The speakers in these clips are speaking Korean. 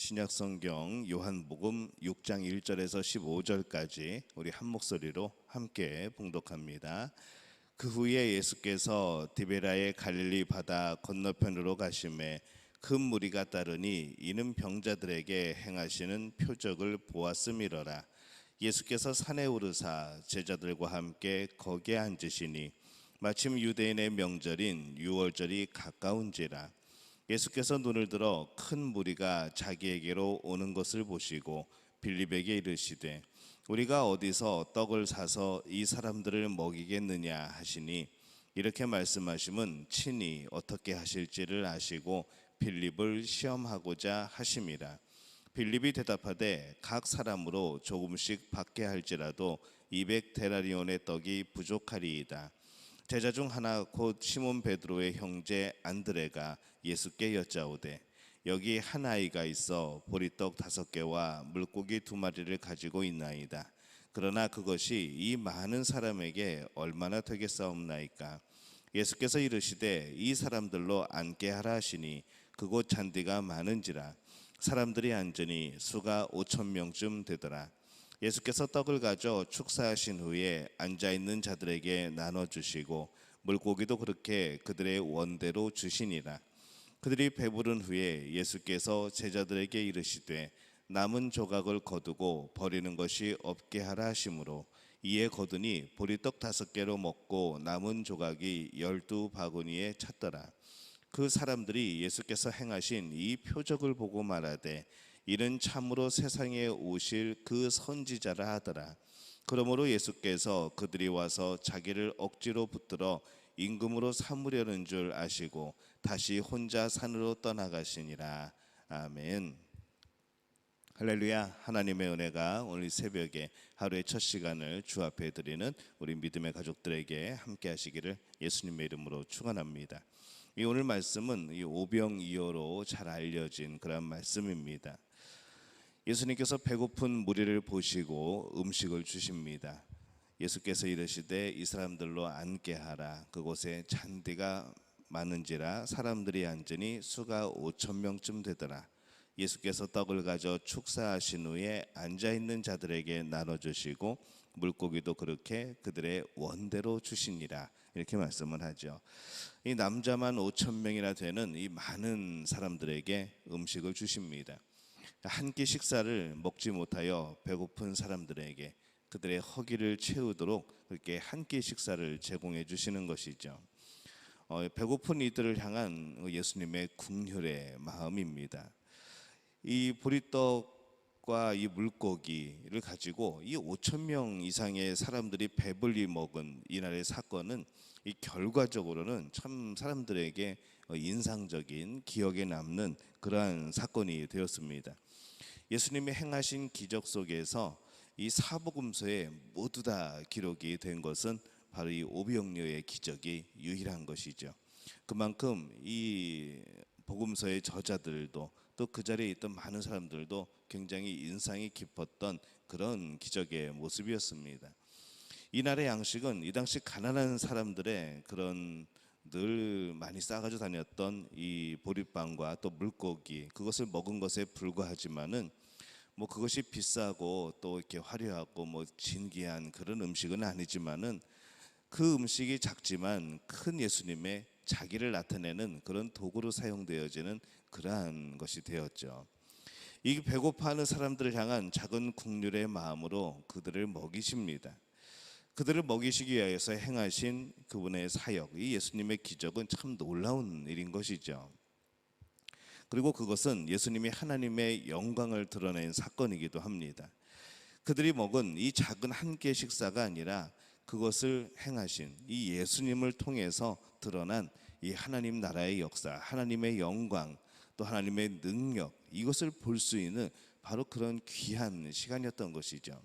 신약성경 요한복음 6장 1절에서 15절까지 우리 한 목소리로 함께 봉독합니다. 그 후에 예수께서 디베라의 갈릴리 바다 건너편으로 가심에 큰 무리가 따르니 이는 병자들에게 행하시는 표적을 보았음이러라. 예수께서 산에 오르사 제자들과 함께 거기에 앉으시니 마침 유대인의 명절인 유월절이 가까운지라. 예수께서 눈을 들어 큰 무리가 자기에게로 오는 것을 보시고 빌립에게 이르시되 우리가 어디서 떡을 사서 이 사람들을 먹이겠느냐 하시니 이렇게 말씀하심은 친히 어떻게 하실지를 아시고 빌립을 시험하고자 하심이라. 빌립이 대답하되 각 사람으로 조금씩 받게 할지라도 200데나리온의 떡이 부족하리이다. 제자 중 하나 곧 시몬 베드로의 형제 안드레가 예수께 여짜오되 여기 한 아이가 있어 보리떡 5개와 물고기 2마리를 가지고 있나이다. 그러나 그것이 이 많은 사람에게 얼마나 되겠사옵나이까. 예수께서 이르시되 이 사람들로 앉게 하라 하시니 그곳 잔디가 많은지라. 사람들이 앉으니 수가 5,000명쯤 되더라. 예수께서 떡을 가져 축사하신 후에 앉아있는 자들에게 나눠주시고 물고기도 그렇게 그들의 원대로 주시니라. 그들이 배부른 후에 예수께서 제자들에게 이르시되 남은 조각을 거두고 버리는 것이 없게 하라 하시므로 이에 거두니 보리떡 5개로 먹고 남은 조각이 12바구니에 찼더라. 그 사람들이 예수께서 행하신 이 표적을 보고 말하되 이는 참으로 세상에 오실 그 선지자라 하더라. 그러므로 예수께서 그들이 와서 자기를 억지로 붙들어 임금으로 삼으려는 줄 아시고 다시 혼자 산으로 떠나가시니라. 아멘. 할렐루야. 하나님의 은혜가 오늘 새벽에 하루의 첫 시간을 주 앞에 드리는 우리 믿음의 가족들에게 함께 하시기를 예수님의 이름으로 축원합니다. 이 오늘 말씀은 이 오병이어로 잘 알려진 그런 말씀입니다. 예수님께서 배고픈 무리를 보시고 음식을 주십니다. 예수께서 이르시되 이 사람들로 앉게 하라. 그곳에 잔디가 많은지라 사람들이 앉으니 수가 5,000명쯤 되더라. 예수께서 떡을 가져 축사하신 후에 앉아있는 자들에게 나눠주시고 물고기도 그렇게 그들의 원대로 주시니라. 이렇게 말씀을 하죠. 이 남자만 5,000명이나 되는 이 많은 사람들에게 음식을 주십니다. 한 끼 식사를 먹지 못하여 배고픈 사람들에게 그들의 허기를 채우도록 그렇게 한 끼 식사를 제공해 주시는 것이죠. 배고픈 이들을 향한 예수님의 긍휼의 마음입니다. 이 보리떡과 이 물고기를 가지고 이 5,000명 이상의 사람들이 배불리 먹은 이날의 사건은 이 결과적으로는 참 사람들에게 인상적인 기억에 남는 그러한 사건이 되었습니다. 예수님이 행하신 기적 속에서 이 사복음서에 모두 다 기록이 된 것은 바로 이 오병이어의 기적이 유일한 것이죠. 그만큼 이 복음서의 저자들도 또 그 자리에 있던 많은 사람들도 굉장히 인상이 깊었던 그런 기적의 모습이었습니다. 이날의 양식은 이 당시 가난한 사람들의 그런 늘 많이 싸가지고 다녔던 이 보리빵과 또 물고기 그것을 먹은 것에 불과하지만은 뭐 그것이 비싸고 또 이렇게 화려하고 뭐 진귀한 그런 음식은 아니지만은 그 음식이 작지만 큰 예수님의 자기를 나타내는 그런 도구로 사용되어지는 그러한 것이 되었죠. 이 배고파하는 사람들을 향한 작은 긍휼의 마음으로 그들을 먹이십니다. 그들을 먹이시기 위해서 행하신 그분의 사역, 이 예수님의 기적은 참 놀라운 일인 것이죠. 그리고 그것은 예수님이 하나님의 영광을 드러낸 사건이기도 합니다. 그들이 먹은 이 작은 한 끼의 식사가 아니라 그것을 행하신 이 예수님을 통해서 드러난 이 하나님 나라의 역사, 하나님의 영광, 또 하나님의 능력, 이것을 볼 수 있는 바로 그런 귀한 시간이었던 것이죠.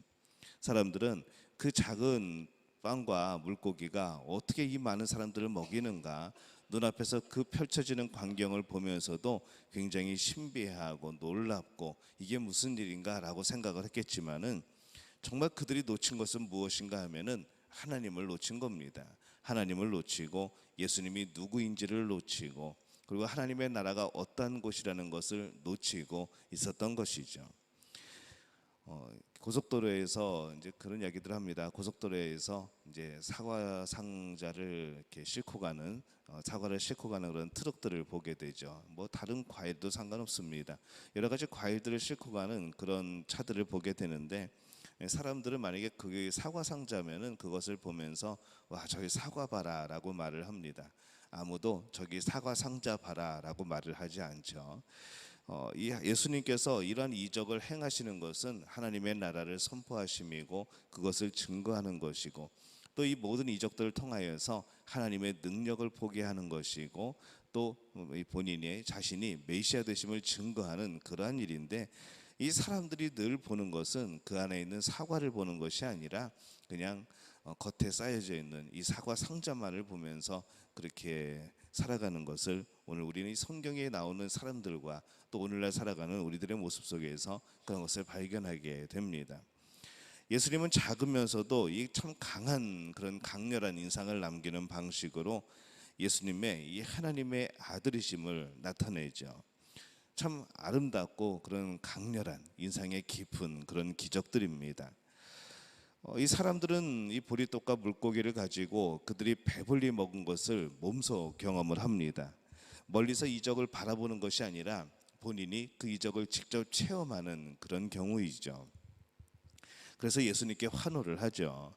사람들은 그 작은 빵과 물고기가 어떻게 이 많은 사람들을 먹이는가, 눈앞에서 그 펼쳐지는 광경을 보면서도 굉장히 신비하고 놀랍고 이게 무슨 일인가 라고 생각을 했겠지만은 정말 그들이 놓친 것은 무엇인가 하면은 하나님을 놓친 겁니다. 하나님을 놓치고 예수님이 누구인지를 놓치고 그리고 하나님의 나라가 어떠한 곳이라는 것을 놓치고 있었던 것이죠. 고속도로에서 이제 그런 이야기들 합니다. 고속도로에서 이제 사과 상자를 이렇게 싣고 가는 사과를 싣고 가는 그런 트럭들을 보게 되죠. 뭐 다른 과일도 상관없습니다. 여러 가지 과일들을 싣고 가는 그런 차들을 보게 되는데 사람들은 만약에 그게 사과 상자면은 그것을 보면서 와 저기 사과 봐라라고 말을 합니다. 아무도 저기 사과 상자 봐라라고 말을 하지 않죠. 이 예수님께서 이러한 이적을 행하시는 것은 하나님의 나라를 선포하심이고 그것을 증거하는 것이고 또 이 모든 이적들을 통하여서 하나님의 능력을 보게 하는 것이고 또 본인의 자신이 메시아 되심을 증거하는 그러한 일인데 이 사람들이 늘 보는 것은 그 안에 있는 사과를 보는 것이 아니라 그냥 겉에 쌓여져 있는 이 사과 상자만을 보면서 그렇게 살아가는 것을 오늘 우리는 이 성경에 나오는 사람들과 또 오늘날 살아가는 우리들의 모습 속에서 그런 것을 발견하게 됩니다. 예수님은 작으면서도 이 참 강한 그런 강렬한 인상을 남기는 방식으로 예수님의 이 하나님의 아들이심을 나타내죠. 참 아름답고 그런 강렬한 인상의 깊은 그런 기적들입니다. 이 사람들은 이 보리떡과 물고기를 가지고 그들이 배불리 먹은 것을 몸소 경험을 합니다. 멀리서 이적을 바라보는 것이 아니라 본인이 그 이적을 직접 체험하는 그런 경우이죠. 그래서 예수님께 환호를 하죠.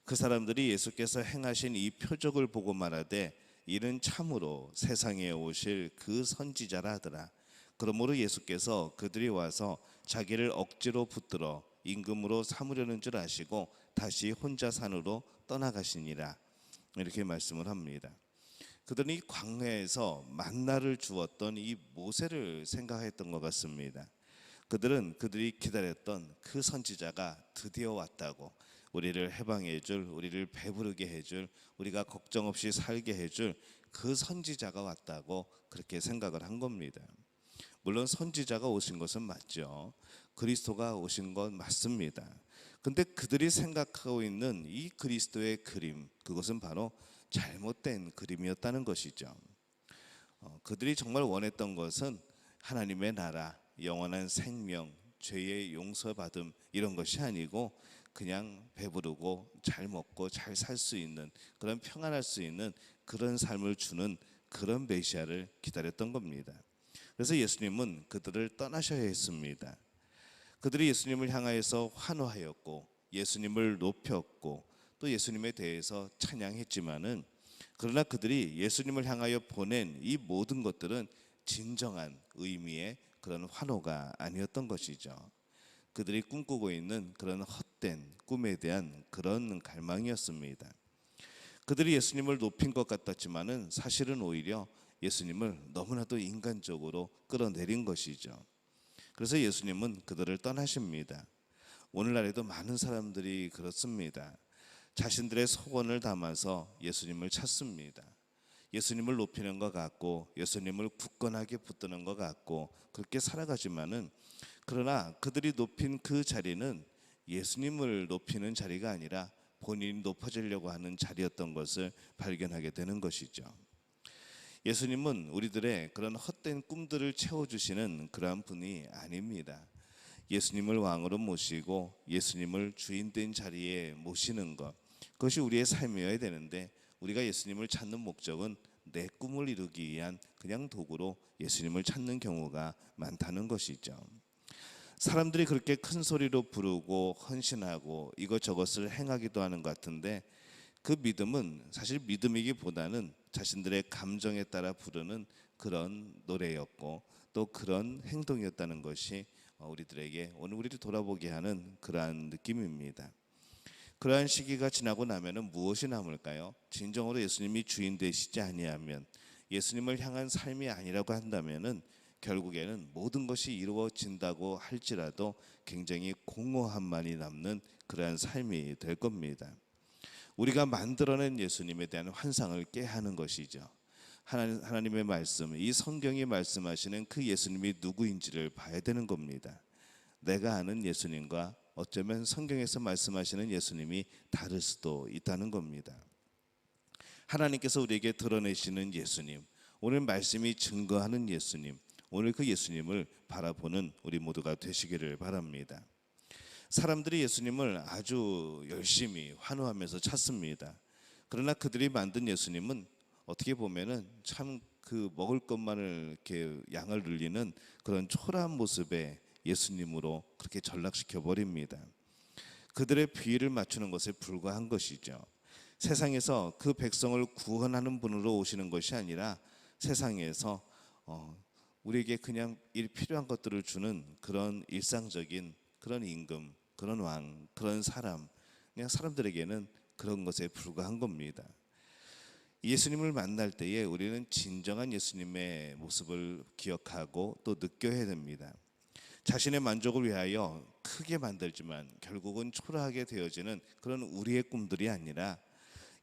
그 사람들이 예수께서 행하신 이 표적을 보고 말하되 이는 참으로 세상에 오실 그 선지자라 하더라. 그러므로 예수께서 그들이 와서 자기를 억지로 붙들어 임금으로 삼으려는 줄 아시고 다시 혼자 산으로 떠나가시니라. 이렇게 말씀을 합니다. 그들은 이 광야에서 만나를 주었던 이 모세를 생각했던 것 같습니다. 그들은 그들이 기다렸던 그 선지자가 드디어 왔다고, 우리를 해방해 줄, 우리를 배부르게 해줄, 우리가 걱정 없이 살게 해줄 그 선지자가 왔다고 그렇게 생각을 한 겁니다. 물론 선지자가 오신 것은 맞죠. 그리스도가 오신 건 맞습니다. 근데 그들이 생각하고 있는 이 그리스도의 그림, 그것은 바로 잘못된 그림이었다는 것이죠. 그들이 정말 원했던 것은 하나님의 나라, 영원한 생명, 죄의 용서받음 이런 것이 아니고 그냥 배부르고 잘 먹고 잘 살 수 있는 그런 평안할 수 있는 그런 삶을 주는 그런 메시아를 기다렸던 겁니다. 그래서 예수님은 그들을 떠나셔야 했습니다. 그들이 예수님을 향하여서 환호하였고 예수님을 높였고 또 예수님에 대해서 찬양했지만은 그러나 그들이 예수님을 향하여 보낸 이 모든 것들은 진정한 의미의 그런 환호가 아니었던 것이죠. 그들이 꿈꾸고 있는 그런 헛된 꿈에 대한 그런 갈망이었습니다. 그들이 예수님을 높인 것 같았지만은 사실은 오히려 예수님을 너무나도 인간적으로 끌어내린 것이죠. 그래서 예수님은 그들을 떠나십니다. 오늘날에도 많은 사람들이 그렇습니다. 자신들의 소원을 담아서 예수님을 찾습니다. 예수님을 높이는 것 같고 예수님을 굳건하게 붙드는 것 같고 그렇게 살아가지만은 그러나 그들이 높인 그 자리는 예수님을 높이는 자리가 아니라 본인이 높아지려고 하는 자리였던 것을 발견하게 되는 것이죠. 예수님은 우리들의 그런 헛된 꿈들을 채워주시는 그러한 분이 아닙니다. 예수님을 왕으로 모시고 예수님을 주인된 자리에 모시는 것, 그것이 우리의 삶이어야 되는데 우리가 예수님을 찾는 목적은 내 꿈을 이루기 위한 그냥 도구로 예수님을 찾는 경우가 많다는 것이죠. 사람들이 그렇게 큰 소리로 부르고 헌신하고 이것저것을 행하기도 하는 것 같은데 그 믿음은 사실 믿음이기보다는 자신들의 감정에 따라 부르는 그런 노래였고 또 그런 행동이었다는 것이 우리들에게 오늘 우리를 돌아보게 하는 그러한 느낌입니다. 그러한 시기가 지나고 나면은 무엇이 남을까요? 진정으로 예수님이 주인 되시지 아니하면, 예수님을 향한 삶이 아니라고 한다면은 결국에는 모든 것이 이루어진다고 할지라도 굉장히 공허함만이 남는 그러한 삶이 될 겁니다. 우리가 만들어낸 예수님에 대한 환상을 깨야 하는 것이죠. 하나님의 말씀, 이 성경이 말씀하시는 그 예수님이 누구인지를 봐야 되는 겁니다. 내가 아는 예수님과 어쩌면 성경에서 말씀하시는 예수님이 다를 수도 있다는 겁니다. 하나님께서 우리에게 드러내시는 예수님, 오늘 말씀이 증거하는 예수님, 오늘 그 예수님을 바라보는 우리 모두가 되시기를 바랍니다. 사람들이 예수님을 아주 열심히 환호하면서 찾습니다. 그러나 그들이 만든 예수님은 어떻게 보면은 참 그 먹을 것만을 이렇게 양을 늘리는 그런 초라한 모습의 예수님으로 그렇게 전락시켜 버립니다. 그들의 비위를 맞추는 것에 불과한 것이죠. 세상에서 그 백성을 구원하는 분으로 오시는 것이 아니라 세상에서 우리에게 그냥 필요한 것들을 주는 그런 일상적인 그런 임금, 그런 왕, 그런 사람, 그냥 사람들에게는 그런 것에 불과한 겁니다. 예수님을 만날 때에 우리는 진정한 예수님의 모습을 기억하고 또 느껴야 됩니다. 자신의 만족을 위하여 크게 만들지만 결국은 초라하게 되어지는 그런 우리의 꿈들이 아니라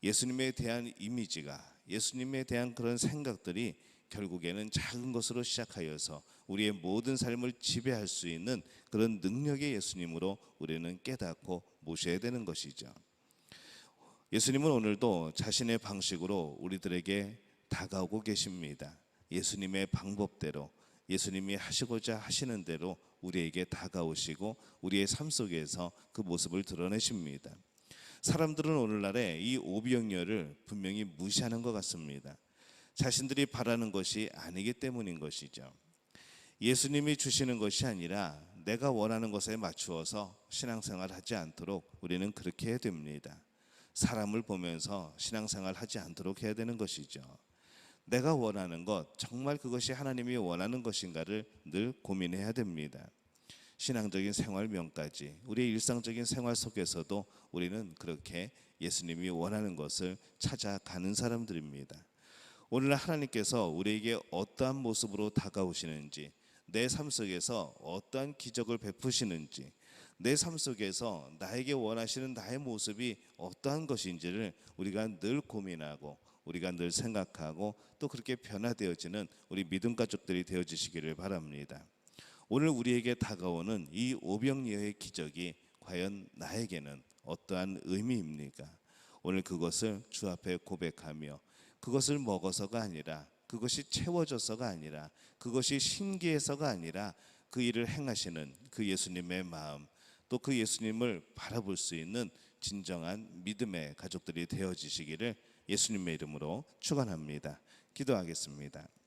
예수님에 대한 이미지가, 예수님에 대한 그런 생각들이 결국에는 작은 것으로 시작하여서 우리의 모든 삶을 지배할 수 있는 그런 능력의 예수님으로 우리는 깨닫고 모셔야 되는 것이죠. 예수님은 오늘도 자신의 방식으로 우리들에게 다가오고 계십니다. 예수님의 방법대로, 예수님이 하시고자 하시는 대로 우리에게 다가오시고 우리의 삶 속에서 그 모습을 드러내십니다. 사람들은 오늘날에 이 오병이어를 분명히 무시하는 것 같습니다. 자신들이 바라는 것이 아니기 때문인 것이죠. 예수님이 주시는 것이 아니라 내가 원하는 것에 맞추어서 신앙생활 하지 않도록 우리는 그렇게 해야 됩니다. 사람을 보면서 신앙생활 하지 않도록 해야 되는 것이죠. 내가 원하는 것, 정말 그것이 하나님이 원하는 것인가를 늘 고민해야 됩니다. 신앙적인 생활면까지 우리의 일상적인 생활 속에서도 우리는 그렇게 예수님이 원하는 것을 찾아가는 사람들입니다. 오늘 하나님께서 우리에게 어떠한 모습으로 다가오시는지, 내 삶 속에서 어떠한 기적을 베푸시는지, 내 삶 속에서 나에게 원하시는 나의 모습이 어떠한 것인지를 우리가 늘 고민하고 우리가 늘 생각하고 또 그렇게 변화되어지는 우리 믿음 가족들이 되어주시기를 바랍니다. 오늘 우리에게 다가오는 이 오병이어의 기적이 과연 나에게는 어떠한 의미입니까? 오늘 그것을 주 앞에 고백하며 그것을 먹어서가 아니라, 그것이 채워져서가 아니라, 그것이 신기해서가 아니라 그 일을 행하시는 그 예수님의 마음, 또 그 예수님을 바라볼 수 있는 진정한 믿음의 가족들이 되어지시기를 예수님의 이름으로 축원합니다. 기도하겠습니다.